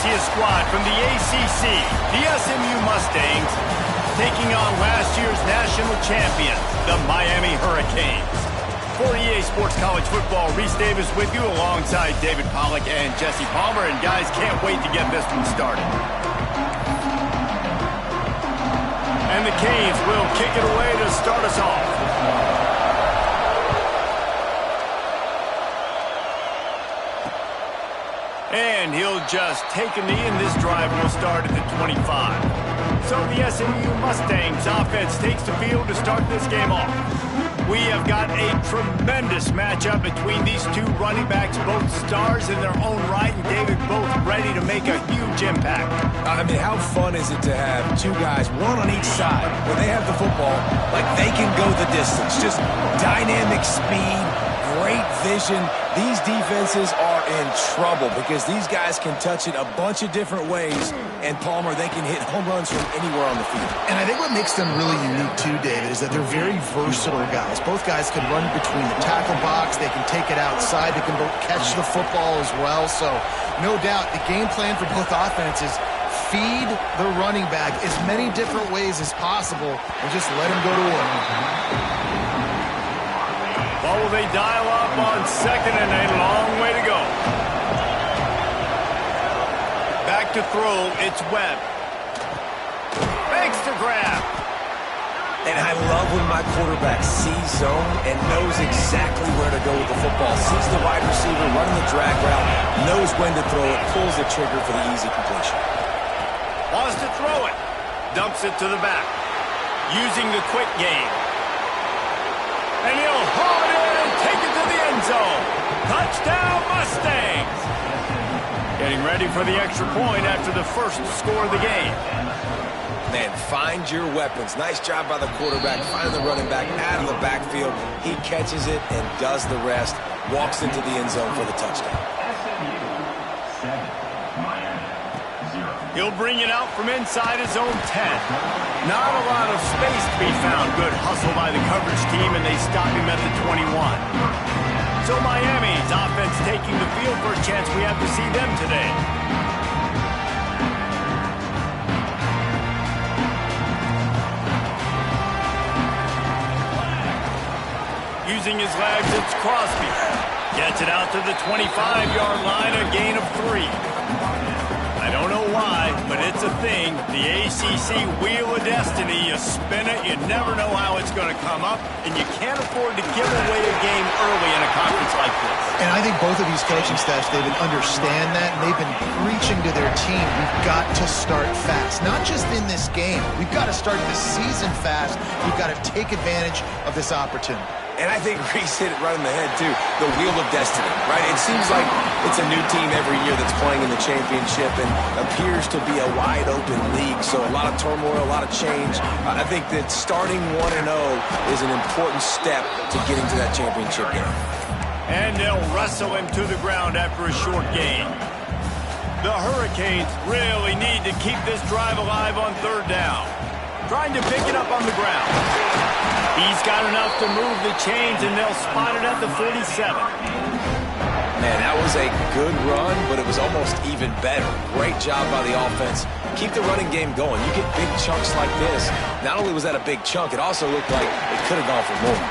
see a squad from the ACC, the SMU Mustangs, taking on last year's national champions, the Miami Hurricanes. For EA Sports College Football, Reese Davis with you alongside David Pollack and Jesse Palmer. And guys, can't wait to get this one started. And the Canes will kick it away to start us off. And he'll just take a knee, and this drive will start at the 25. So the SMU Mustangs offense takes the field to start this game off. We have got a tremendous matchup between these two running backs, both stars in their own right, and David, both ready to make a huge impact. I mean, how fun is it to have two guys, one on each side, when they have the football, like they can go the distance. Just dynamic speed, great vision. These defenses are in trouble because these guys can touch it a bunch of different ways, and Palmer, they can hit home runs from anywhere on the field. And I think what makes them really unique too, David, is that they're very versatile guys. Both guys can run between the tackle box, they can take it outside, they can both catch the football as well. So no doubt the game plan for both offenses, feed the running back as many different ways as possible and just let him go to work. Well, will they dial up on second and a long way to go? Back to throw, it's Webb. Makes the grab. And I love when my quarterback sees zone and knows exactly where to go with the football. Sees the wide receiver running the drag route, knows when to throw it, pulls the trigger for the easy completion. Wants to throw it. Dumps it to the back. Using the quick game. And he'll haul it in and take it to the end zone. Touchdown, Mustangs! Getting ready for the extra point after the first score of the game. Man, find your weapons. Nice job by the quarterback, finding the running back out of the backfield. He catches it and does the rest. Walks into the end zone for the touchdown. He'll bring it out from inside his own 10. Not a lot of space to be found. Good hustle by the coverage team, and they stop him at the 21. So Miami's offense taking the field. First chance we have to see them today. Using his legs, it's Crosby. Gets it out to the 25-yard line, a gain of 3. I don't know why, but it's a thing. The ACC Wheel of Destiny, you spin it, you never know how it's going to come up, and you can't afford to give away a game early in a conference like this. And I think both of these coaching staffs, David, understand that, and they've been preaching to their team, we've got to start fast. Not just in this game. We've got to start this season fast. We've got to take advantage of this opportunity. And I think Reese hit it right in the head, too. The Wheel of Destiny, right? It seems like it's a new team every year that's playing in the championship and appears to be a wide-open league. So a lot of turmoil, a lot of change. I think that starting 1-0 is an important step to getting to that championship game. And they'll wrestle him to the ground after a short gain. The Hurricanes really need to keep this drive alive on third down. Trying to pick it up on the ground. He's got enough to move the chains, and they'll spot it at the 47. Man, that was a good run, but it was almost even better. Great job by the offense. Keep the running game going. You get big chunks like this. Not only was that a big chunk, it also looked like it could have gone for more.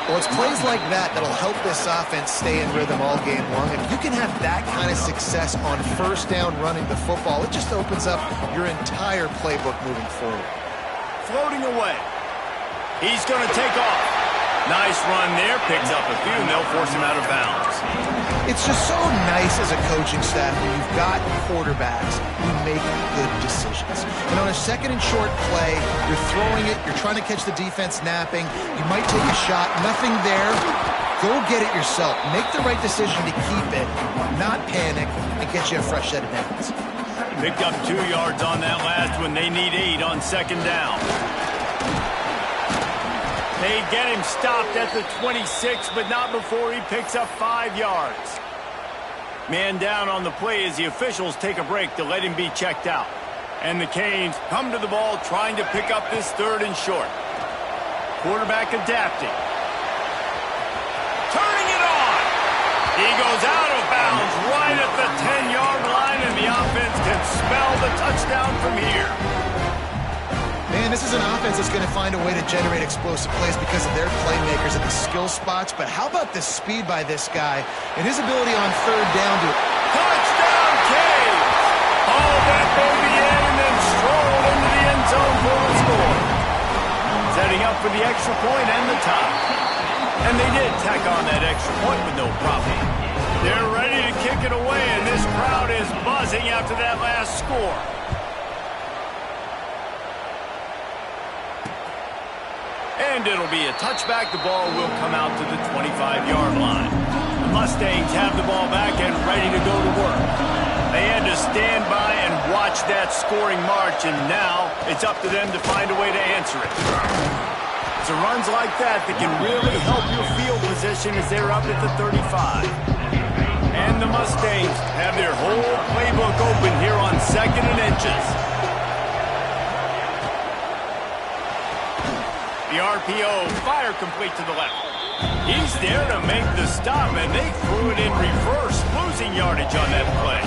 Well, it's plays like that that'll help this offense stay in rhythm all game long. If you can have that kind of success on first down running the football, it just opens up your entire playbook moving forward. Floating away. He's going to take off. Nice run there. Picks up a few, and they'll force him out of bounds. It's just so nice as a coaching staff when you've got quarterbacks who make good decisions. And on a second and short play, you're throwing it, you're trying to catch the defense napping, you might take a shot, nothing there. Go get it yourself. Make the right decision to keep it, not panic, and get you a fresh set of downs. Picked up 2 yards on that last one. They need 8 on second down. They get him stopped at the 26, but not before he picks up 5 yards. Man down on the play as the officials take a break to let him be checked out. And the Canes come to the ball trying to pick up this third and short. Quarterback adapting. Turning it on. He goes out of bounds right at the 10-yard line, and the offense can smell the touchdown from here. Man, this is an offense that's going to find a way to generate explosive plays because of their playmakers at the skill spots. But how about the speed by this guy and his ability on third down to... Touchdown, Canes! Haul that baby in and then stroll into the end zone for the score. Setting up for the extra point and the tie. And they did tack on that extra point with no problem. They're ready to kick it away, and this crowd is buzzing after that last score. And it'll be a touchback. The ball will come out to the 25-yard line. The Mustangs have the ball back and ready to go to work. They had to stand by and watch that scoring march, and now it's up to them to find a way to answer it. It's runs like that that can really help your field position as they're up at the 35. And the Mustangs have their whole playbook open here on 2nd and inches. The RPO, fire complete to the left. He's there to make the stop, and they threw it in reverse, losing yardage on that play.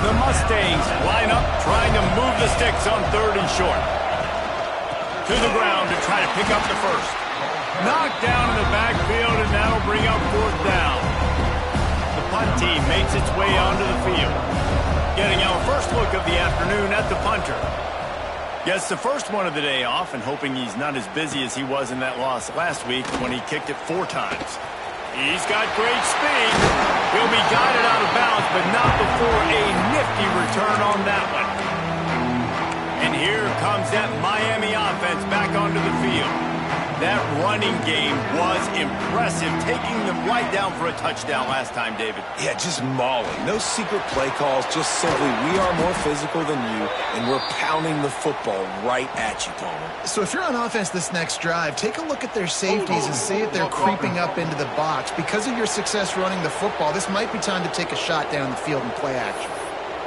The Mustangs line up, trying to move the sticks on 3rd and short. To the ground to try to pick up the first. Knocked down in the backfield, and that'll bring up 4th down. The punt team makes its way onto the field. Getting our first look of the afternoon at the punter. Gets the first one of the day off and hoping he's not as busy as he was in that loss last week when he kicked it 4 times. He's got great speed. He'll be guided out of bounds, but not before a nifty return on that one. And here comes that Miami offense back onto the field. That running game was impressive, taking them right down for a touchdown last time, David. Yeah, just mauling. No secret play calls, just simply we are more physical than you, and we're pounding the football right at you, Palmer. So if you're on offense this next drive, take a look at their safeties and see if they're creeping up into the box. Because of your success running the football, this might be time to take a shot down the field and play action.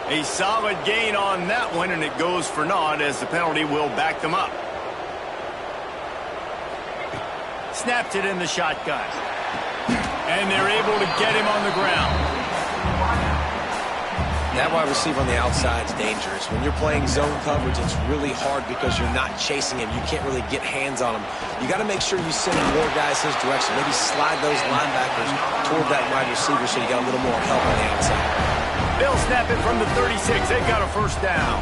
A solid gain on that one, and it goes for naught as the penalty will back them up. Snapped it in the shotgun. And they're able to get him on the ground. That wide receiver on the outside is dangerous. When you're playing zone coverage, it's really hard because you're not chasing him. You can't really get hands on him. You got to make sure you send more guys his direction. Maybe slide those linebackers toward that wide receiver so you got a little more help on the outside. They'll snap it from the 36. They've got a first down.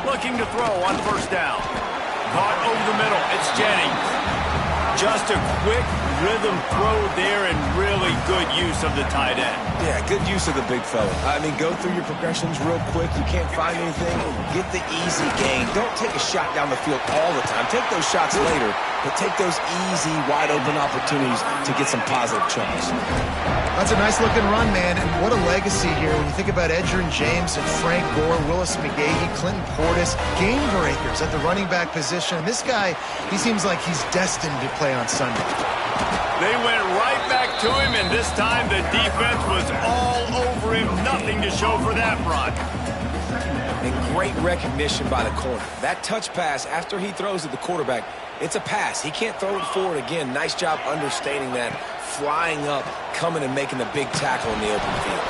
Looking to throw on first down. Caught over the middle. It's Jennings. Just a quick rhythm throw there and really good use of the tight end. Yeah, good use of the big fella. I mean, go through your progressions real quick. You can't find anything. Get the easy gain. Don't take a shot down the field all the time. Take those shots later, but take those easy, wide-open opportunities to get some positive chunks. That's a nice-looking run, man, and what a legacy here when you think about Edgerrin James and Frank Gore, Willis McGahee, Clinton Portis, game breakers at the running back position. This guy, he seems like he's destined to play on Sunday. They went right back to him, and this time the defense was all over him. Nothing to show for that run. And great recognition by the corner. That touch pass after he throws at the quarterback, it's a pass. He can't throw it forward again. Nice job understanding that, flying up, coming and making the big tackle in the open field.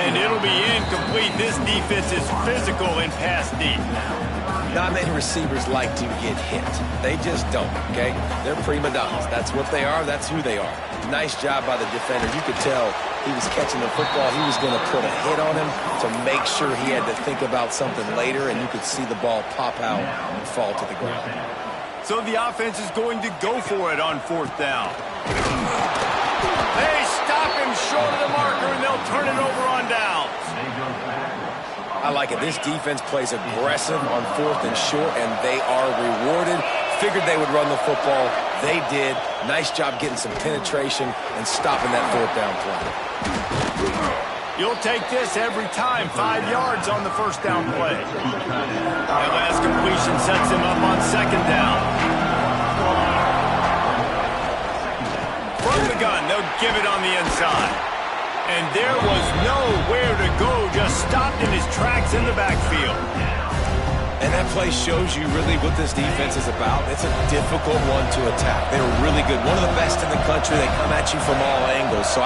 And it'll be incomplete. This defense is physical in pass deep. Not many receivers like to get hit. They just don't, okay? They're prima donnas. That's what they are. That's who they are. Nice job by the defender. You could tell he was catching the football. He was going to put a hit on him to make sure he had to think about something later, and you could see the ball pop out and fall to the ground. So the offense is going to go for it on 4th down. They stop him short of the marker, and they'll turn it over on downs. I like it. This defense plays aggressive on 4th and short, and they are rewarded. Figured they would run the football. They did. Nice job getting some penetration and stopping that 4th down play. You'll take this every time. 5 yards on the first down play. That last completion sets him up on 2nd down. From the gun, they'll give it on the inside. And there was nowhere to go, just stopped in his tracks in the backfield. And that play shows you really what this defense is about. It's a difficult one to attack. They're really good. One of the best in the country. They come at you from all angles. So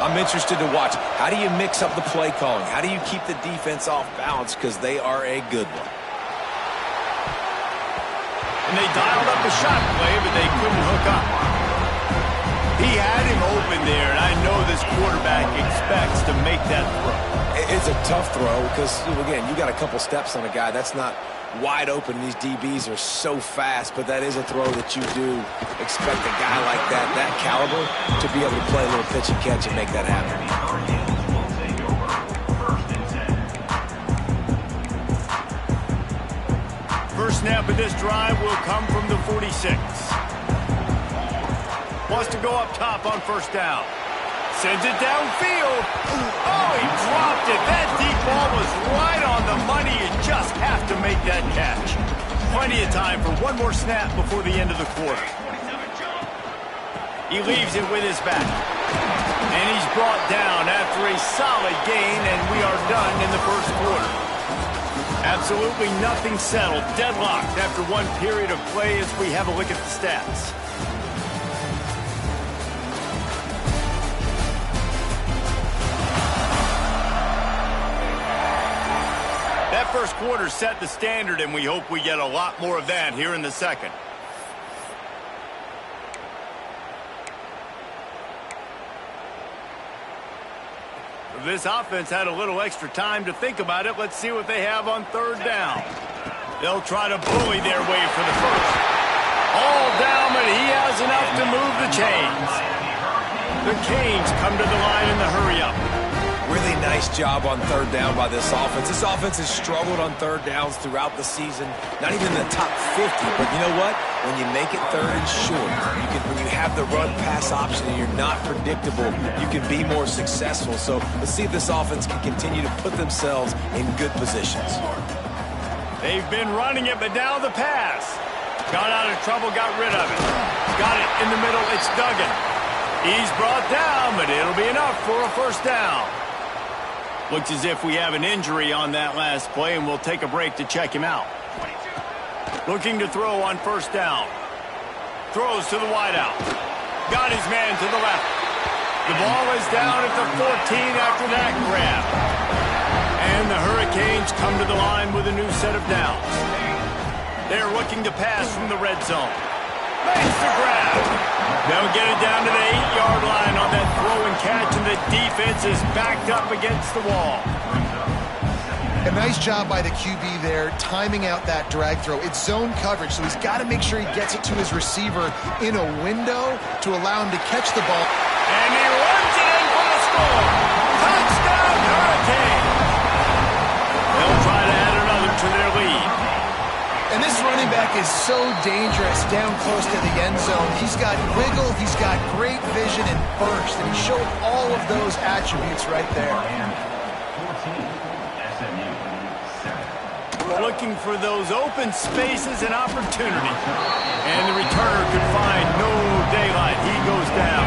I'm interested to watch. How do you mix up the play calling? How do you keep the defense off balance? Because they are a good one. And they dialed up a shot play, but they couldn't hook up. He had him open there, and I know this quarterback expects to make that throw. It's a tough throw because, again, you got a couple steps on a guy. That's not wide open. These DBs are so fast, but that is a throw that you do expect a guy like that caliber, to be able to play a little pitch and catch and make that happen. First snap of this drive will come from the 46. Wants to go up top on first down. Sends it downfield. Oh, he dropped it. That deep ball was right on the money. You just have to make that catch. Plenty of time for one more snap before the end of the quarter. He leaves it with his back. And he's brought down after a solid gain, and we are done in the first quarter. Absolutely nothing settled. Deadlocked after one period of play as we have a look at the stats. That first quarter set the standard, and we hope we get a lot more of that here in the second. This offense had a little extra time to think about it. Let's see what they have on third down. They'll try to bully their way for the first. All down, but he has enough to move the chains. The Canes come to the line in the hurry-up. Really nice job on third down by this offense. This offense has struggled on third downs throughout the season. Not even in the top 50, but you know what? When you make it third and short, when you have the run-pass option and you're not predictable, you can be more successful. So let's see if this offense can continue to put themselves in good positions. They've been running it, but now the pass. Got out of trouble, got rid of it. Got it in the middle, it's Duggan. He's brought down, but it'll be enough for a first down. Looks as if we have an injury on that last play, and we'll take a break to check him out. Looking to throw on first down. Throws to the wideout. Got his man to the left. The ball is down at the 14 after that grab. And the Hurricanes come to the line with a new set of downs. They're looking to pass from the red zone. Makes the grab. They'll get it down to the 8-yard line on that throw and catch, and the defense is backed up against the wall. A nice job by the QB there, timing out that drag throw. It's zone coverage, so he's got to make sure he gets it to his receiver in a window to allow him to catch the ball. And he runs it in for the score. Touchdown, Hurricane. They'll try to add another to their lead. And this running back is so dangerous down close to the end zone. He's got wiggle, he's got great vision and burst, and he showed all of those attributes right there. Looking for those open spaces and opportunity. And the returner could find no daylight. He goes down.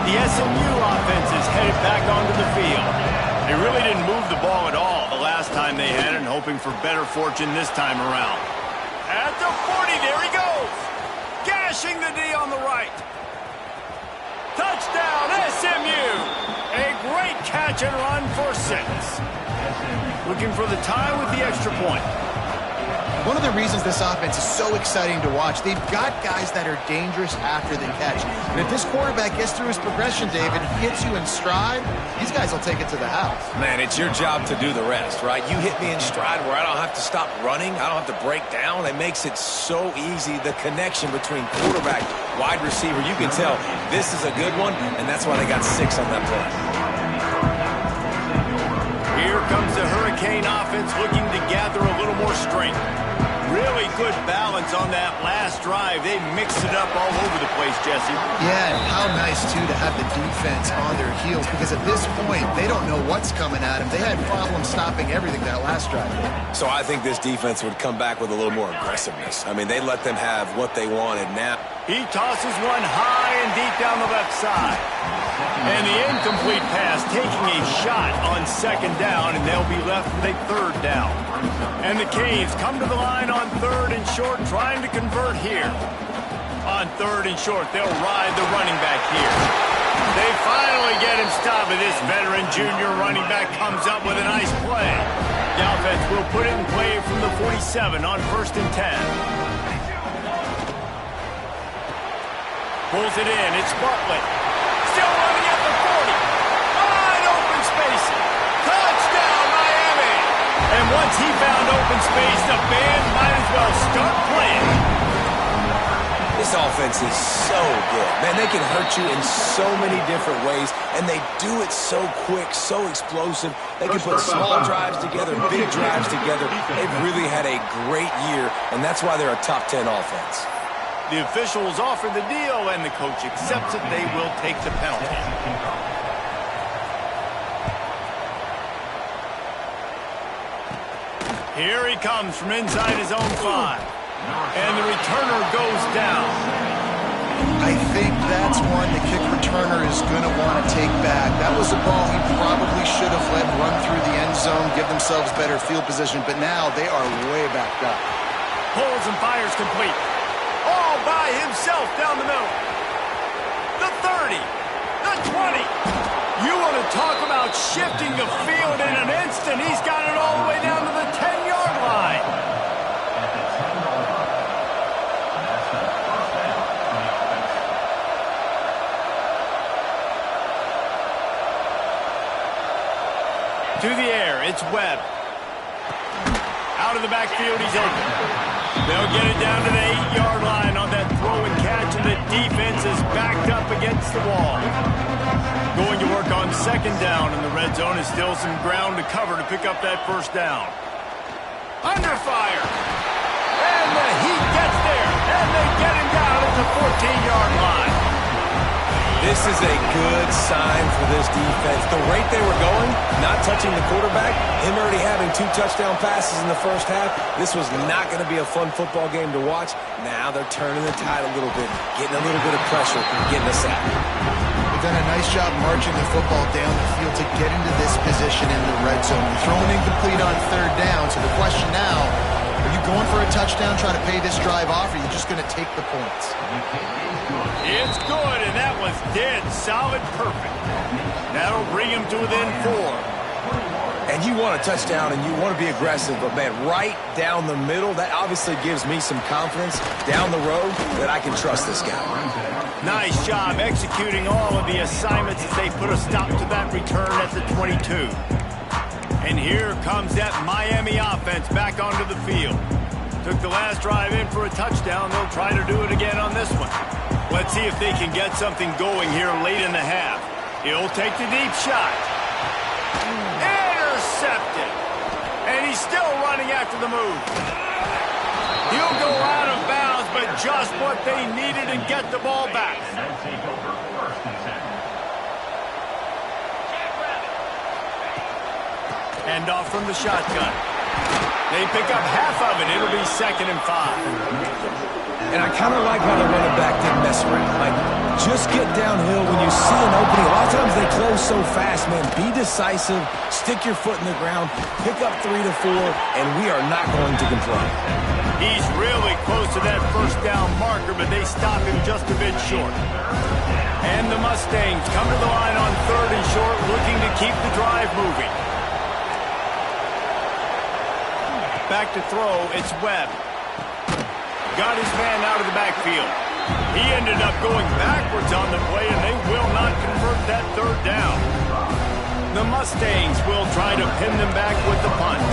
The SMU offense is headed back onto the field. They really didn't move the ball at all the last time they had it, and hoping for better fortune this time around. At the 40, there he goes. Gashing the D on the right. Touchdown, SMU. A great catch and run for 6. Looking for the tie with the extra point. One of the reasons this offense is so exciting to watch, they've got guys that are dangerous after the catch. And if this quarterback gets through his progression, David, hits you in stride, these guys will take it to the house. Man, it's your job to do the rest, right? You hit me in stride where I don't have to stop running. I don't have to break down. It makes it so easy, the connection between quarterback, wide receiver. You can tell this is a good one, and that's why they got 6 on that play. Here comes the Hurricane offense looking to gather a little more strength. Really good balance on that last drive. They mixed it up all over the place, Jesse. Yeah, and how nice, too, to have the defense on their heels, because at this point, they don't know what's coming at them. They had problems stopping everything that last drive. So I think this defense would come back with a little more aggressiveness. I mean, they let them have what they wanted now. He tosses one high and deep down the left side. And the incomplete pass taking a shot on second down, and they'll be left with a third down. And the Canes come to the line on third and short, trying to convert here. On third and short, they'll ride the running back here. They finally get him stopped, but this veteran junior running back comes up with a nice play. The offense will put it in play from the 47 on 1st and 10. Pulls it in. It's Bartlett. Still running at the 40. Wide open space. Touchdown, Miami. And once he found open space, the band might as well start playing. This offense is so good. Man, they can hurt you in so many different ways, and they do it so quick, so explosive. They can put small drives together, big drives together. They've really had a great year, and that's why they're a top 10 offense. The officials offer the deal, and the coach accepts it. They will take the penalty. Here he comes from inside his own 5. And the returner goes down. I think that's one the kick returner is going to want to take back. That was a ball he probably should have let run through the end zone, give themselves better field position, but now they are way backed up. Pulls and fires complete. All by himself down the middle. The 30. The 20. You want to talk about shifting the field in an instant. He's got it all the way down to the 10-yard line. To the air, it's Webb. Out of the backfield, he's open. They'll get it down to the 8-yard line on that throw and catch, and the defense is backed up against the wall. Going to work on 2nd down, and the red zone is still some ground to cover to pick up that 1st down. Under fire. And the Heat gets there, and they get him down at the 14-yard line. This is a good sign for this defense. The rate they were going, not touching the quarterback, him already having 2 touchdown passes in the first half, this was not going to be a fun football game to watch. Now they're turning the tide a little bit, getting a little bit of pressure, getting a sack. They've done a nice job marching the football down the field to get into this position in the red zone. You're throwing incomplete on 3rd down, so the question now, are you going for a touchdown, trying to pay this drive off, or are you just going to take the points? It's good, and that was dead solid perfect. That'll bring him to within 4. And you want a touchdown, and you want to be aggressive, but, man, right down the middle, that obviously gives me some confidence down the road that I can trust this guy. Nice job executing all of the assignments as they put a stop to that return at the 22. And here comes that Miami offense back onto the field. Took the last drive in for a touchdown. They'll try to do it again on this one. Let's see if they can get something going here late in the half. He'll take the deep shot. Intercepted. And he's still running after the move. He'll go out of bounds, but just what they needed and get the ball back. Hand off from the shotgun. They pick up half of it. It'll be 2nd and 5. And I kind of like how the running back didn't mess around. Like, just get downhill when you see an opening. A lot of times they close so fast, man. Be decisive, stick your foot in the ground, pick up 3 to 4, and we are not going to complain. He's really close to that 1st down marker, but they stop him just a bit short. And the Mustangs come to the line on 3rd and short, looking to keep the drive moving. Back to throw, it's Webb. Got his man out of the backfield. He ended up going backwards on the play, and they will not convert that 3rd down. The Mustangs will try to pin them back with the punt.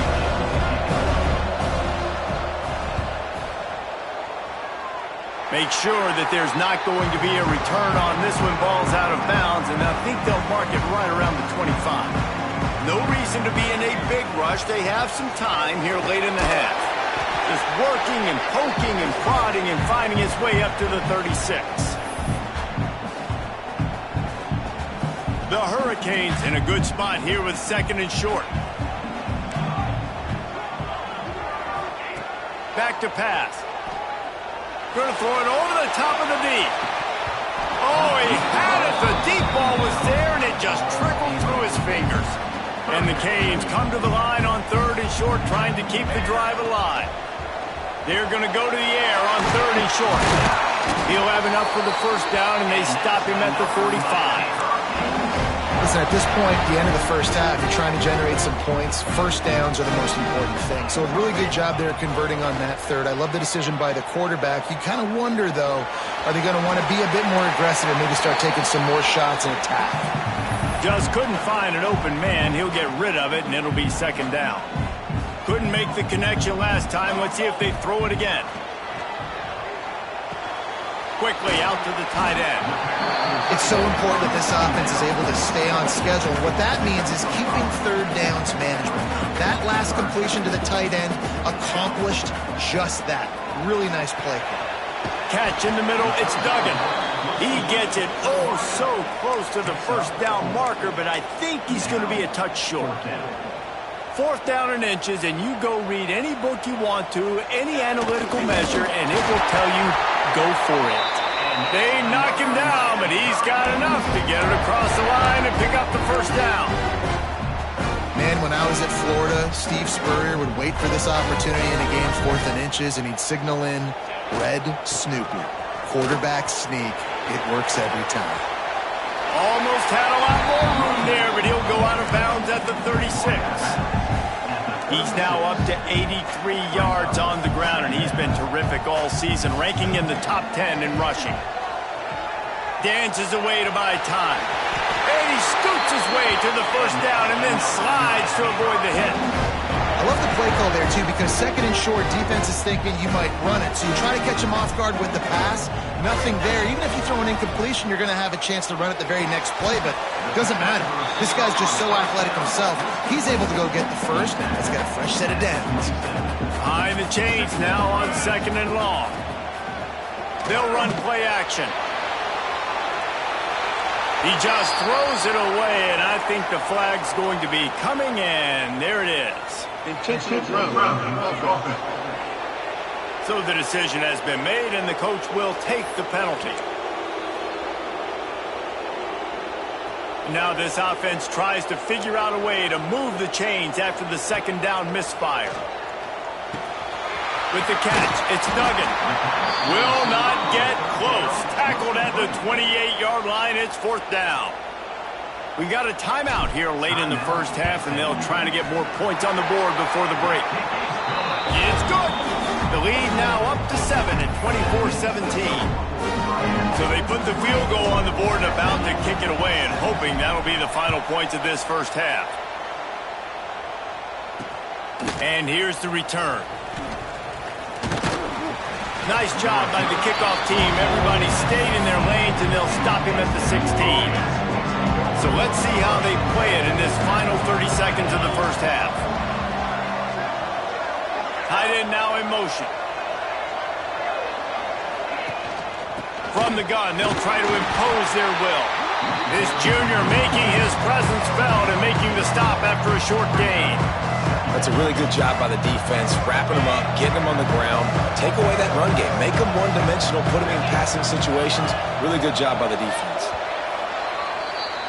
Make sure that there's not going to be a return on this when ball's out of bounds, and I think they'll mark it right around the 25. No reason to be in a big rush. They have some time here late in the half. Just working and poking and prodding and finding his way up to the 36. The Hurricanes in a good spot here with 2nd and short. Back to pass. Going to throw it over the top of the deep. Oh, he had it. The deep ball was there, and it just trickled through his fingers. And the Canes come to the line on 3rd and short, trying to keep the drive alive. They're going to go to the air on 3rd and short. He'll have enough for the 1st down, and they stop him at the 45. Listen, at this point, the end of the first half, you're trying to generate some points. First downs are the most important thing. So a really good job there converting on that third. I love the decision by the quarterback. You kind of wonder, though, are they going to want to be a bit more aggressive and maybe start taking some more shots and attack? Just couldn't find an open man. He'll get rid of it, and it'll be second down. Couldn't make the connection last time. Let's see if they throw it again. Quickly out to the tight end. It's so important that this offense is able to stay on schedule. What that means is keeping third downs management. That last completion to the tight end accomplished just that. Really nice play. Catch in the middle. It's Duggan. He gets it oh so close to the first down marker, but I think he's going to be a touch short. Fourth down in inches, and you go read any book you want to, any analytical measure, and it will tell you, go for it. They knock him down, but he's got enough to get it across the line and pick up the first down. Man, when I was at Florida, Steve Spurrier would wait for this opportunity in a game's fourth and inches, and he'd signal in Red Snoopy. Quarterback sneak. It works every time. Almost had a lot more room there, but he'll go out of bounds at the 36. He's now up to 83 yards on the ground, and he's been terrific all season, ranking in the top 10 in rushing. Dances away to buy time. And he scoots his way to the first down and then slides to avoid the hit. I love the play call there, too, because second and short, defense is thinking you might run it. So you try to catch him off guard with the pass. Nothing there. Even if you throw an incompletion, you're going to have a chance to run it the very next play, but it doesn't matter. This guy's just so athletic himself. He's able to go get the first. He's got a fresh set of downs. Behind the chains now on second and long. They'll run play action. He just throws it away, and I think the flag's going to be coming in. There it is. Intentional throw. So the decision has been made, and the coach will take the penalty. Now this offense tries to figure out a way to move the chains after the second down misfire. With the catch, it's Duggan. Will not get close. Tackled at the 28-yard line. It's fourth down. We got a timeout here late in the first half, and they'll try to get more points on the board before the break. It's good. The lead now up to 7 at 24-17. So they put the field goal on the board and about to kick it away, and hoping that'll be the final points of this first half. And here's the return. Nice job by the kickoff team. Everybody stayed in their lanes, and they'll stop him at the 16. So let's see how they play it in this final 30 seconds of the first half. Tight end now in motion. From the gun, they'll try to impose their will. This junior making his presence felt and making the stop after a short gain. That's a really good job by the defense, wrapping them up, getting them on the ground. Take away that run game. Make them one-dimensional, put them in passing situations. Really good job by the defense.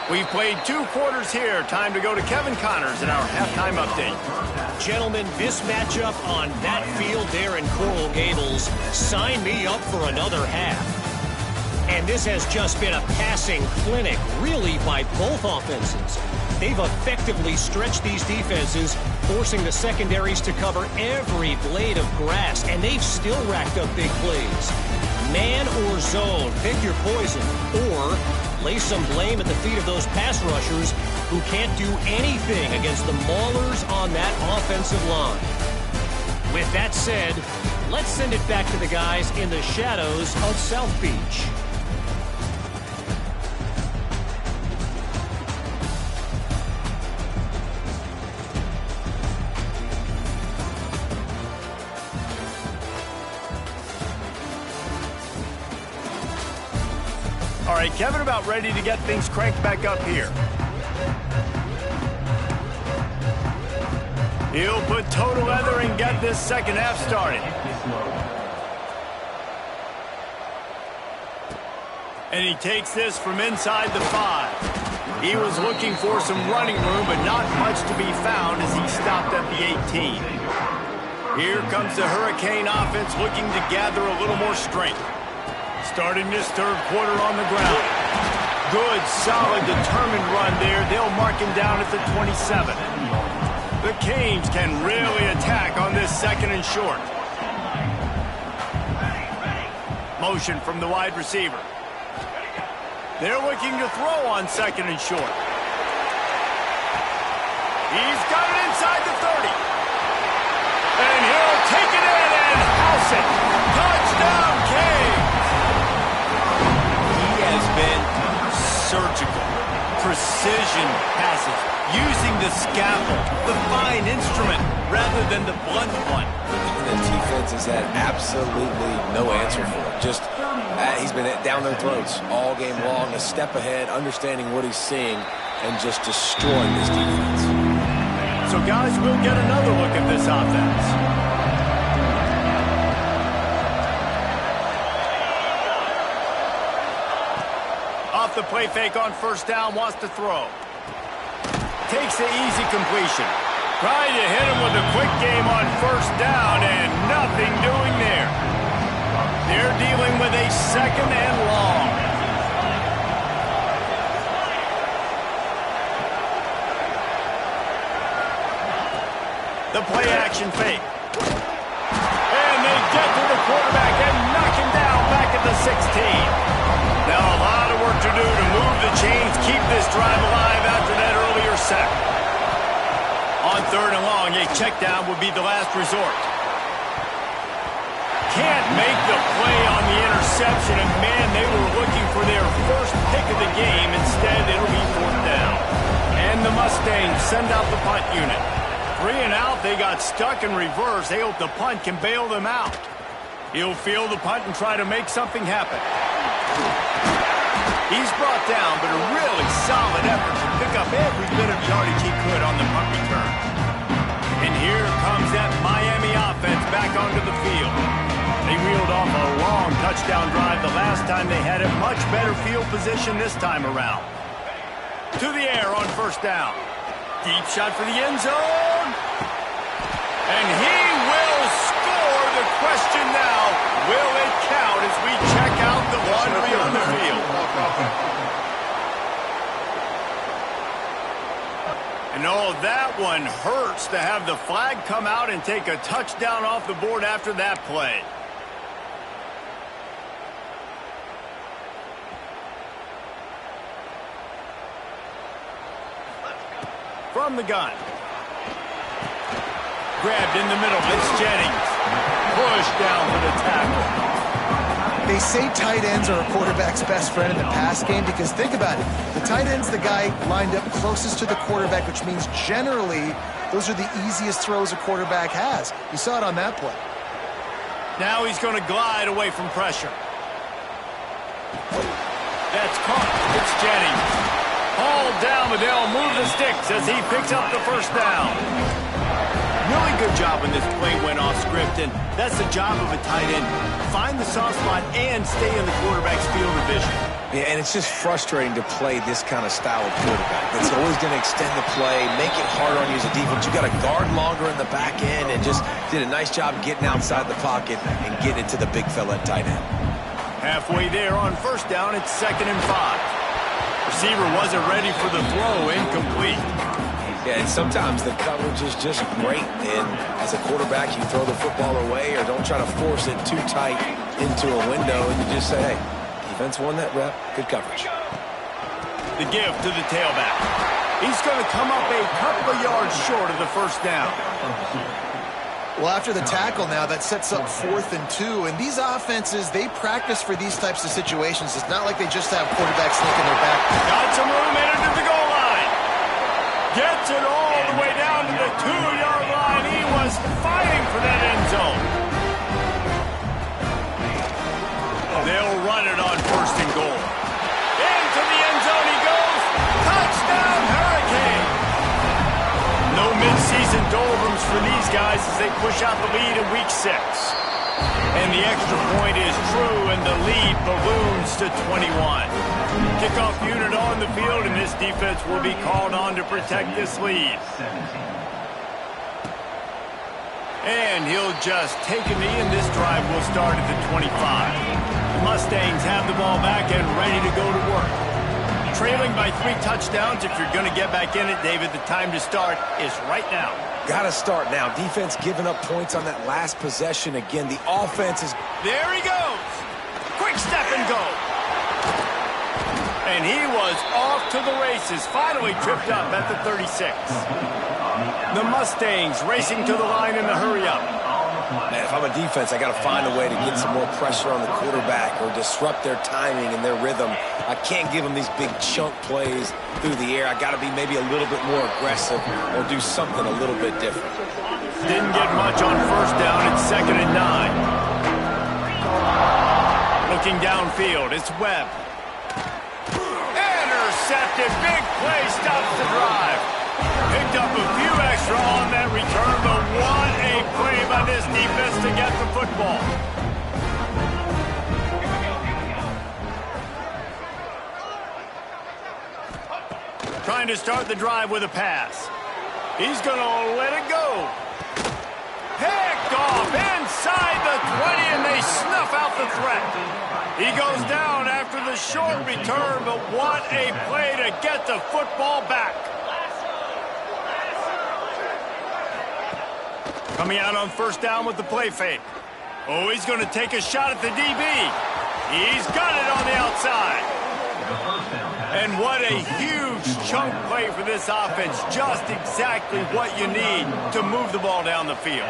We've played 2 quarters here. Time to go to Kevin Connors in our halftime update. Gentlemen, this matchup on that field there in Coral Gables, sign me up for another half. And this has just been a passing clinic, really, by both offenses. They've effectively stretched these defenses, forcing the secondaries to cover every blade of grass, and they've still racked up big plays. Man or zone, pick your poison, or lay some blame at the feet of those pass rushers who can't do anything against the maulers on that offensive line. With that said, let's send it back to the guys in the shadows of South Beach. All right, Kevin about ready to get things cranked back up here. He'll put total leather and get this second half started. And he takes this from inside the 5. He was looking for some running room, but not much to be found as he stopped at the 18. Here comes the Hurricane offense looking to gather a little more strength. Starting this third quarter on the ground. Good, solid, determined run there. They'll mark him down at the 27. The Canes can really attack on this second and short. Motion from the wide receiver. They're looking to throw on second and short. He's got it inside the 30. And he'll take it in and house it. Touchdown, Canes. He has been surgical, precision passes, using the scalpel, the fine instrument, rather than the blunt one. The defense has had absolutely no answer for it. Just, he's been down their throats all game long, a step ahead, understanding what he's seeing, and just destroying this defense. So, guys, we'll get another look at this offense. Off the play fake on first down, wants to throw. Takes the easy completion. Trying to hit him with a quick game on first down, and nothing doing there. They're dealing with a second and long. The play-action fake. And they get to the quarterback and knock him down back at the 16. Now a lot of work to do to move the chains, keep this drive alive after that earlier sack. On third and long, a check down would be the last resort. Can't make the play on the interception, and man, they were looking for their first pick of the game. Instead, it'll be fourth down. And the Mustangs send out the punt unit. 3 and out, they got stuck in reverse. They hope the punt can bail them out. He'll field the punt and try to make something happen. He's brought down, but a really solid effort to pick up every bit of yardage he could on the punt return. And here comes that Miami offense back onto the field. They reeled off a long touchdown drive the last time they had a much better field position this time around. To the air on first down. Deep shot for the end zone. And he will score. The question now, will it count as we check out the laundry on the field? And oh, that one hurts to have the flag come out and take a touchdown off the board after that play. From the gun. Grabbed in the middle. It's Jennings. Pushed down for the tackle. They say tight ends are a quarterback's best friend in the pass game because think about it. The tight end's the guy lined up closest to the quarterback, which means generally those are the easiest throws a quarterback has. You saw it on that play. Now he's going to glide away from pressure. That's caught. It's Jennings. Hauled down, but they'll move the sticks as he picks up the first down. Really good job when this play went off script, and that's the job of a tight end. Find the soft spot and stay in the quarterback's field of vision. Yeah, and it's just frustrating to play this kind of style of quarterback. That's always going to extend the play, make it harder on you as a defense. You got to guard longer in the back end, and just did a nice job getting outside the pocket and getting it to the big fella at tight end. Halfway there on first down, it's 2nd and 5. Receiver wasn't ready for the throw, incomplete. Yeah, and sometimes the coverage is just great, and as a quarterback, you throw the football away or don't try to force it too tight into a window, and you just say, hey, defense won that rep, good coverage. The give to the tailback. He's going to come up a couple of yards short of the first down. Well, after the tackle now, that sets up 4th and 2. And these offenses, they practice for these types of situations. It's not like they just have quarterbacks sneaking their back. Got some room in to the goal line. Gets it all the way down to the 2-yard line. He was fighting for that end zone. They'll run it on 1st and goal. Into the end zone he goes. Touchdown, Hurricane. No midseason doldrums for these guys as they push out the lead in week 6. And the extra point is true, and the lead balloons to 21. Kickoff unit on the field, and this defense will be called on to protect this lead. And he'll just take a knee, and this drive will start at the 25. The Mustangs have the ball back and ready to go to work. Trailing by 3 touchdowns. If you're going to get back in it, David, the time to start is right now. Got to start now. Defense giving up points on that last possession. Again, the offense is... There he goes. Quick step and go. And he was off to the races. Finally tripped up at the 36. The Mustangs racing to the line in the hurry-up. Man, if I'm a defense, I got to find a way to get some more pressure on the quarterback or disrupt their timing and their rhythm. I can't give them these big chunk plays through the air. I got to be maybe a little bit more aggressive or do something a little bit different. Didn't get much on first down. It's 2nd and 9. Looking downfield, it's Webb. Intercepted. Big play stops the drive. Picked up a few extra on that return, but what a play by this defense to get the football. Trying to start the drive with a pass. He's going to let it go. Picked off inside the 20, and they snuff out the threat. He goes down after the short return, but what a play to get the football back. Coming out on first down with the play fake. Oh, he's going to take a shot at the DB. He's got it on the outside. And what a huge chunk play for this offense. Just exactly what you need to move the ball down the field.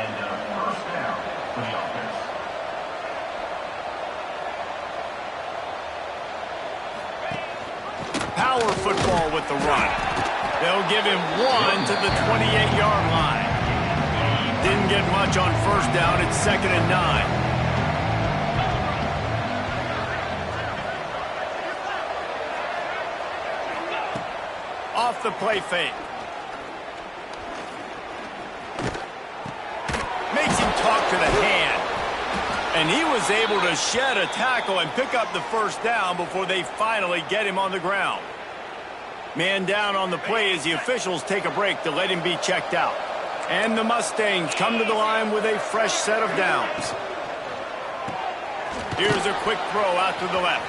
Power football with the run. They'll give him 1 to the 28-yard line. Didn't get much on first down. It's 2nd and 9. Off the play fake. Makes him talk to the hand. And he was able to shed a tackle and pick up the first down before they finally get him on the ground. Man down on the play as the officials take a break to let him be checked out. And the Mustangs come to the line with a fresh set of downs. Here's a quick throw out to the left.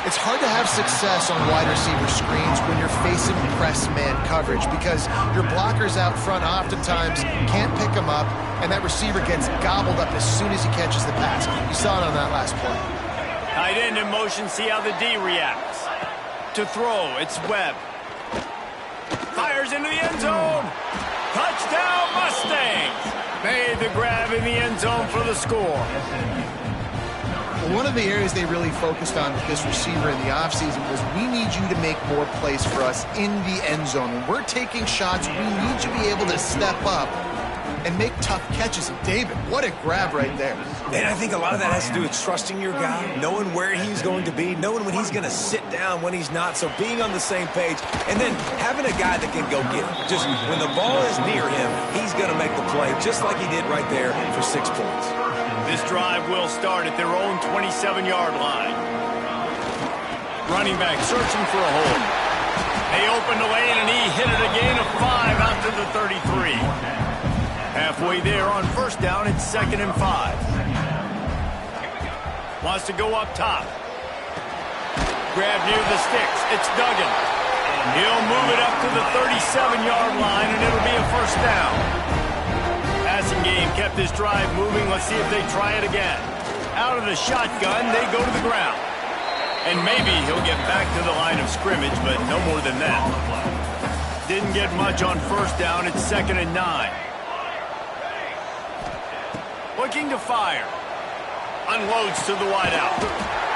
It's hard to have success on wide receiver screens when you're facing press man coverage because your blockers out front oftentimes can't pick them up, and that receiver gets gobbled up as soon as he catches the pass. You saw it on that last play. Tight end in motion, see how the D reacts. To throw, it's Webb. Fires into the end zone. Touchdown, Mustangs! Made the grab in the end zone for the score. One of the areas they really focused on with this receiver in the offseason was we need you to make more plays for us in the end zone. When we're taking shots, we need you to be able to step up and make tough catches. And David, what a grab right there. And I think a lot of that has to do with trusting your guy, knowing where he's going to be, knowing when he's going to sit down, when he's not. So being on the same page, and then having a guy that can go get it. Just when the ball is near him, he's going to make the play, just like he did right there for 6 points. This drive will start at their own 27-yard line. Running back searching for a hole. They opened the lane, and he hit it a gain of 5 out to the 33. Halfway there on first down, it's 2nd and 5. Wants to go up top. Grab near the sticks. It's Duggan. He'll move it up to the 37-yard line, and it'll be a first down. Passing game kept this drive moving. Let's see if they try it again. Out of the shotgun, they go to the ground. And maybe he'll get back to the line of scrimmage, but no more than that. Didn't get much on first down. It's 2nd and 9. Looking to fire. Unloads to the wideout.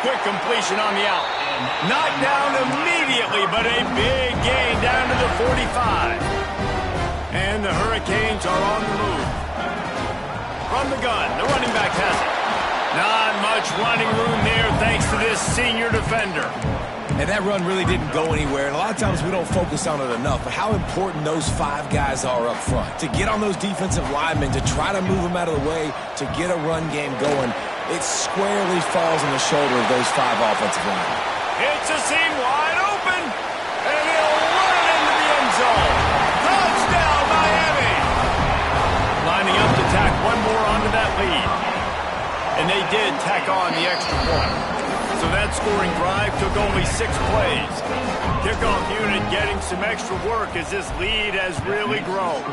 Quick completion on the out. Knocked down immediately, but a big gain down to the 45. And the Hurricanes are on the move. From the gun, the running back has it. Not much running room there thanks to this senior defender. And that run really didn't go anywhere. And a lot of times we don't focus on it enough. But how important those 5 guys are up front. To get on those defensive linemen, to try to move them out of the way, to get a run game going, it squarely falls on the shoulder of those 5 offensive linemen. It's a seam wide open. And he'll run it into the end zone. Touchdown, Miami. Lining up to tack one more onto that lead. And they did tack on the extra point. So So that scoring drive took only 6 plays. Kickoff unit getting some extra work as this lead has really grown.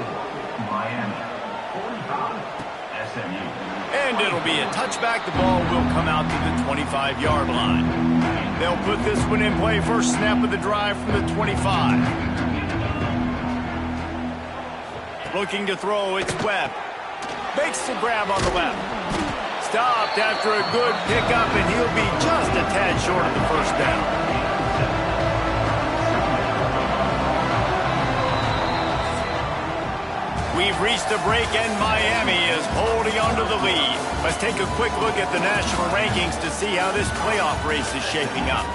And it'll be a touchback. The ball will come out to the 25-yard line. They'll put this one in play. First snap of the drive from the 25. Looking to throw, it's Webb. Makes the grab on the left. Stopped after a good pickup, and he'll be just a tad short of the first down. We've reached the break, and Miami is holding on to the lead. Let's take a quick look at the national rankings to see how this playoff race is shaping up.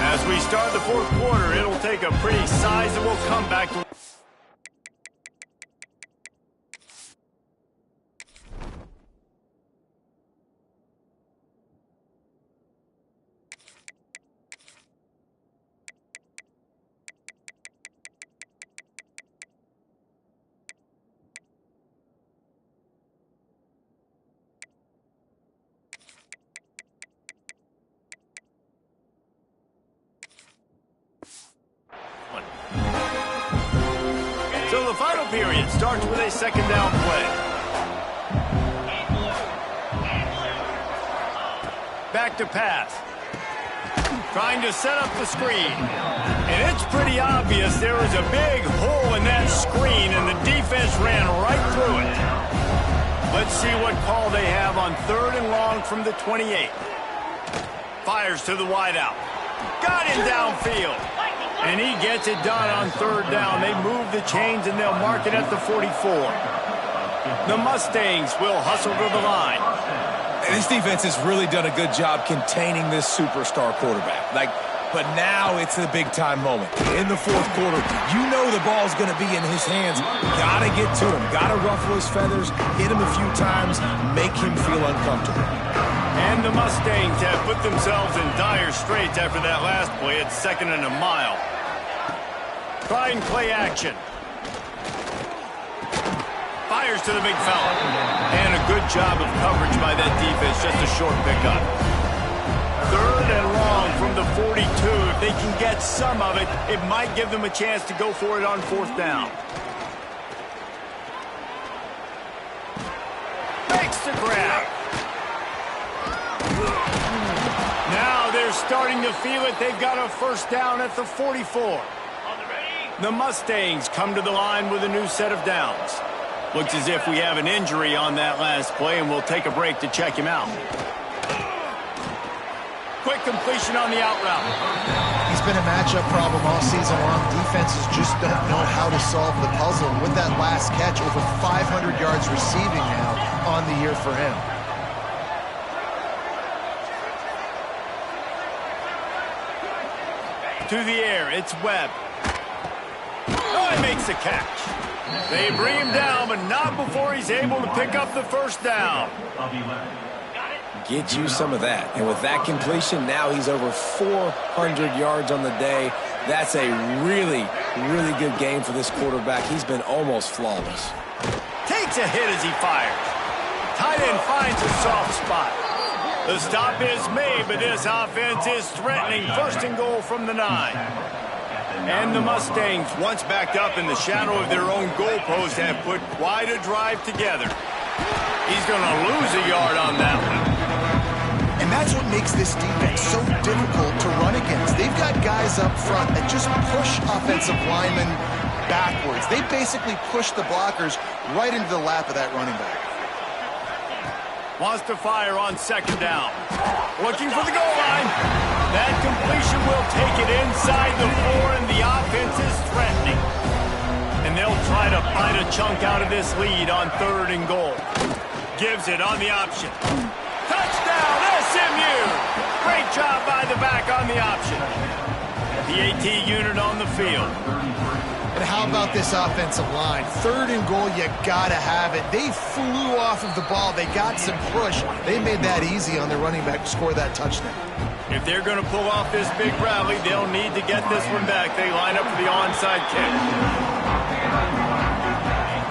As we start the fourth quarter, it'll take a pretty sizable comeback to... So the final period starts with a second down play. Back to pass. Trying to set up the screen. And it's pretty obvious there was a big hole in that screen, and the defense ran right through it. Let's see what call they have on 3rd and long from the 28. Fires to the wideout. Got him downfield. And he gets it done on 3rd down. They move the chains, and they'll mark it at the 44. The Mustangs will hustle to the line. This defense has really done a good job containing this superstar quarterback. But now it's the big-time moment. In the fourth quarter, you know the ball's going to be in his hands. Got to get to him. Got to ruffle his feathers, hit him a few times, make him feel uncomfortable. And the Mustangs have put themselves in dire straits after that last play at 2nd and a mile. Try and play action. Fires to the big fella. And a good job of coverage by that defense. Just a short pickup. 3rd and long from the 42. If they can get some of it, it might give them a chance to go for it on 4th down. Makes the grab. Now they're starting to feel it. They've got a first down at the 44. The Mustangs come to the line with a new set of downs. Looks as if we have an injury on that last play, and we'll take a break to check him out. Quick completion on the out route. He's been a matchup problem all season long. Defenses just don't know how to solve the puzzle. And with that last catch, over 500 yards receiving now on the year for him. To the air, it's Webb. Oh, he makes the catch. They bring him down, but not before he's able to pick up the first down. Get you some of that. And with that completion, now he's over 400 yards on the day. That's a really, really good game for this quarterback. He's been almost flawless. Takes a hit as he fires. Tight end finds a soft spot. The stop is made, but this offense is threatening. 1st and goal from the 9. And the Mustangs, once backed up in the shadow of their own goalpost, have put quite a drive together. He's going to lose a yard on that one. And that's what makes this defense so difficult to run against. They've got guys up front that just push offensive linemen backwards. They basically push the blockers right into the lap of that running back. Wants to fire on 2nd down. Looking for the goal line. That completion will take it inside the 4, and the offense is threatening. And they'll try to bite a chunk out of this lead on 3rd and goal. Gives it on the option. Touchdown, SMU! Great job by the back on the option. The AT unit on the field. And how about this offensive line? 3rd and goal, you gotta have it. They flew off of the ball. They got some push. They made that easy on their running back to score that touchdown. If they're going to pull off this big rally, they'll need to get this one back. They line up for the onside kick.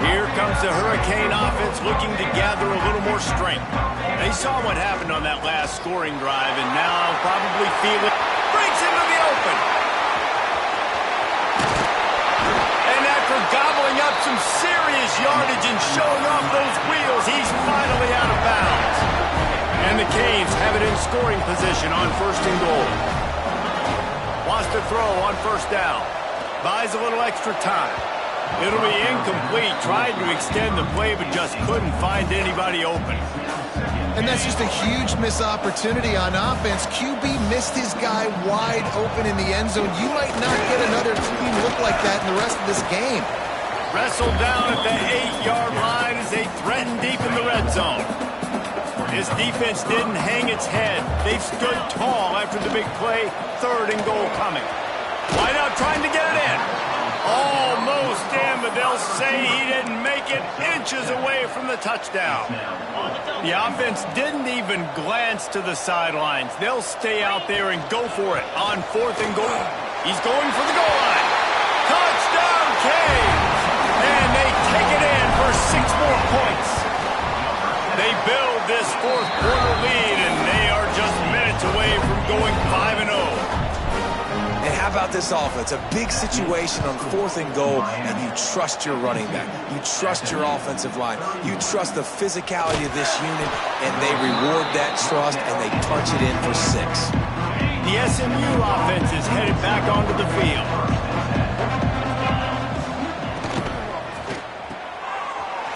Here's comes the Hurricane offense looking to gather a little more strength. They saw what happened on that last scoring drive and now probably feel it. Breaks into the open. And after gobbling up some serious yardage and showing off those wheels, he's finally out of bounds. And the Canes have it in scoring position on 1st and goal. Wants to throw on 1st down. Buys a little extra time. It'll be incomplete. Tried to extend the play, but just couldn't find anybody open. And that's just a huge missed opportunity on offense. QB missed his guy wide open in the end zone. You might not get another team look like that in the rest of this game. Wrestled down at the 8-yard line as they threaten deep in the red zone. This defense didn't hang its head. They've stood tall after the big play. 3rd and goal coming. Wideout trying to get it in. Almost in, but they'll say he didn't make it, inches away from the touchdown. The offense didn't even glance to the sidelines. They'll stay out there and go for it on 4th and goal. He's going for the goal line. Touchdown, Canes! And they take it in for 6 more points. They build this 4th quarter lead, and they are just minutes away from going 5-0. And how about this offense? A big situation on 4th and goal, and you trust your running back. You trust your offensive line. You trust the physicality of this unit, and they reward that trust, and they punch it in for 6. The SMU offense is headed back onto the field.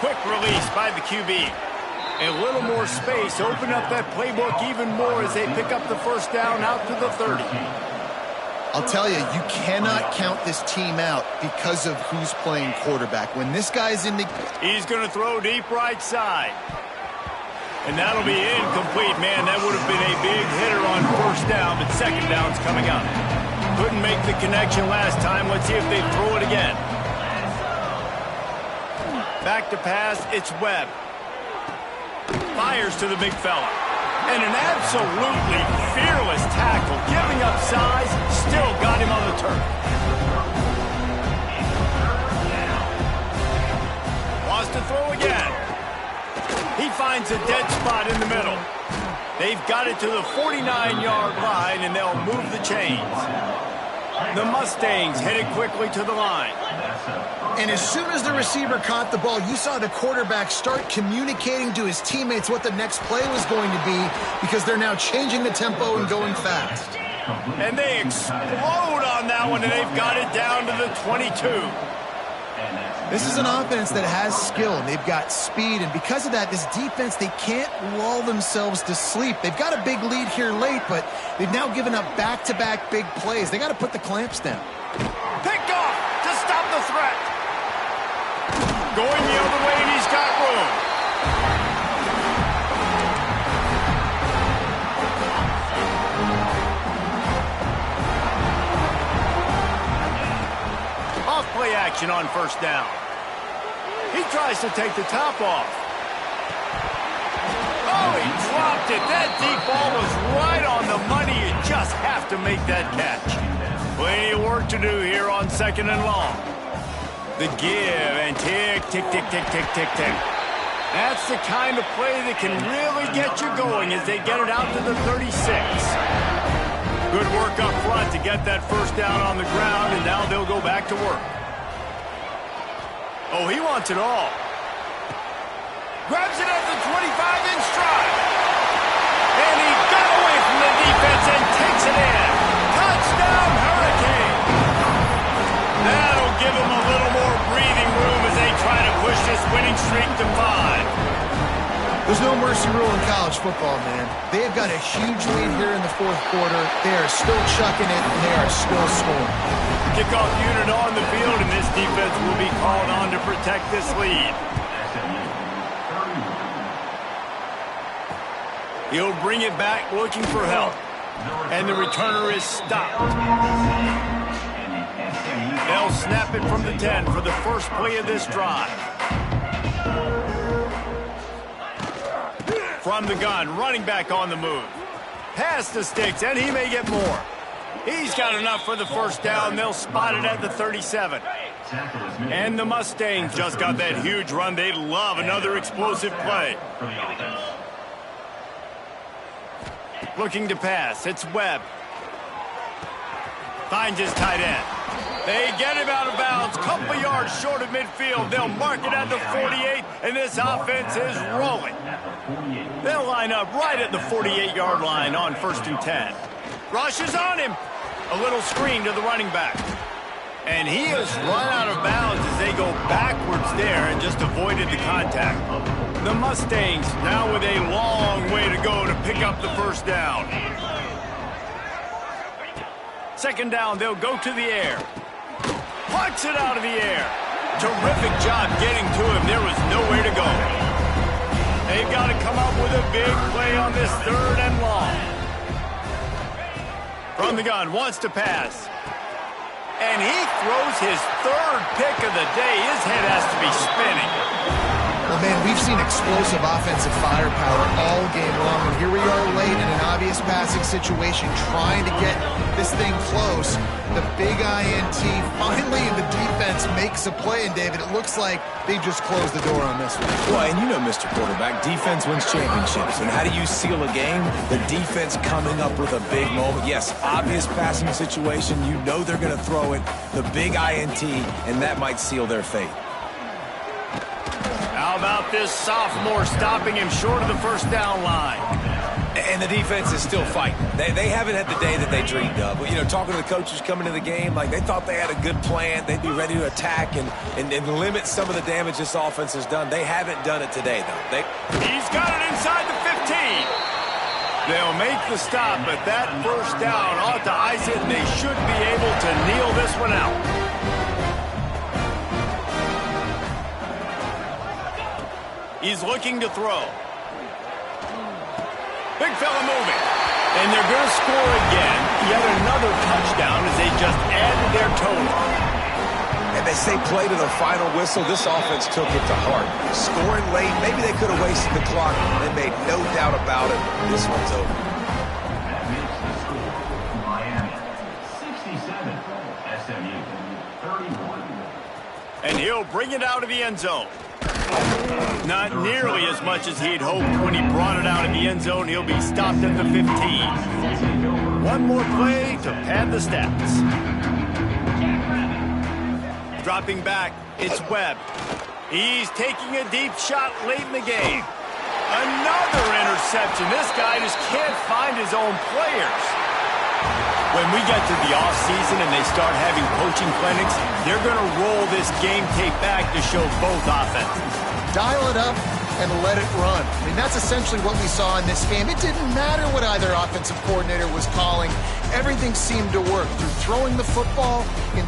Quick release by the QB. A little more space. Open up that playbook even more as they pick up the 1st down out to the 30. I'll tell you, you cannot count this team out because of who's playing quarterback. When this guy's in the... He's going to throw deep right side. And that'll be incomplete. Man, that would have been a big hitter on 1st down, but 2nd down's coming up. Couldn't make the connection last time. Let's see if they throw it again. Back to pass, it's Webb. Fires to the big fella. And an absolutely fearless tackle. Giving up size, still got him on the turf. Wants to throw again. He finds a dead spot in the middle. They've got it to the 49-yard line, and they'll move the chains. The Mustangs headed quickly to the line. And as soon as the receiver caught the ball, you saw the quarterback start communicating to his teammates what the next play was going to be because they're now changing the tempo and going fast. And they explode on that one, and they've got it down to the 22. This is an offense that has skill, and they've got speed, and because of that, this defense, they can't lull themselves to sleep. They've got a big lead here late, but they've now given up back-to-back big plays. They got to put the clamps down. Picked off to stop the threat. Going the other way, and he's got room. Off-play action on 1st down. He tries to take the top off. Oh, he dropped it. That deep ball was right on the money. You just have to make that catch. Plenty of work to do here on 2nd and long. The give and tick, tick, tick, tick, tick, tick, tick. That's the kind of play that can really get you going as they get it out to the 36. Good work up front to get that 1st down on the ground, and now they'll go back to work. Oh, he wants it all. Grabs it at the 25 in stride. And he got away from the defense and takes it in. Touchdown, Hurricane. That'll give him a little more breathing room as they try to push this winning streak to 5. There's no mercy rule in college football, man. They have got a huge lead here in the 4th quarter. They are still chucking it, and they are still scoring. Kickoff unit on the field, and this defense will be called on to protect this lead. He'll bring it back looking for help. And the returner is stopped. They'll snap it from the 10 for the first play of this drive. From the gun, running back on the move. Pass the sticks, and he may get more. He's got enough for the first down. They'll spot it at the 37. And the Mustangs just got that huge run. They love another explosive play. Looking to pass. It's Webb. Finds his tight end. They get him out of bounds. Couple yards short of midfield. They'll mark it at the 48, and this offense is rolling. They'll line up right at the 48-yard line on 1st and 10. Rush is on him. A little screen to the running back. And he has run out of bounds as they go backwards there and just avoided the contact. The Mustangs now with a long way to go to pick up the first down. 2nd down, they'll go to the air. Punts it out of the air. Terrific job getting to him. There was nowhere to go. They've got to come up with a big play on this 3rd and long. From the gun, wants to pass. And he throws his 3rd pick of the day. His head has to be spinning. Well, man, we've seen explosive offensive firepower all game long, and here we are late in an obvious passing situation trying to get this thing close. The big INT, finally the defense makes a play, and David, it looks like they just closed the door on this one. Well, and you know, Mr. Quarterback, defense wins championships. And how do you seal a game? The defense coming up with a big moment. Yes, obvious passing situation. You know they're going to throw it. The big INT, and that might seal their fate. How about this sophomore stopping him short of the 1st down line? And the defense is still fighting. They haven't had the day that they dreamed of. You know, talking to the coaches coming to the game, like they thought they had a good plan. They'd be ready to attack and limit some of the damage this offense has done. They haven't done it today, though. He's got it inside the 15. They'll make the stop, but that 1st down ought to ice it, and they should be able to kneel this one out. He's looking to throw. Big fella moving. And they're going to score again. Yet another touchdown as they just added their total. And they say play to the final whistle. This offense took it to heart. Scoring late, maybe they could have wasted the clock. They made no doubt about it. This one's over. Miami, 67. SMU, 31. And he'll bring it out of the end zone. Not nearly as much as he'd hoped when he brought it out of the end zone. He'll be stopped at the 15. One more play to pad the stats. Dropping back, it's Webb. He's taking a deep shot late in the game. Another interception. This guy just can't find his own players. When we get to the offseason and they start having coaching clinics, they're going to roll this game tape back to show both offenses. Dial it up and let it run. I mean, that's essentially what we saw in this game. It didn't matter what either offensive coordinator was calling. Everything seemed to work through throwing the football in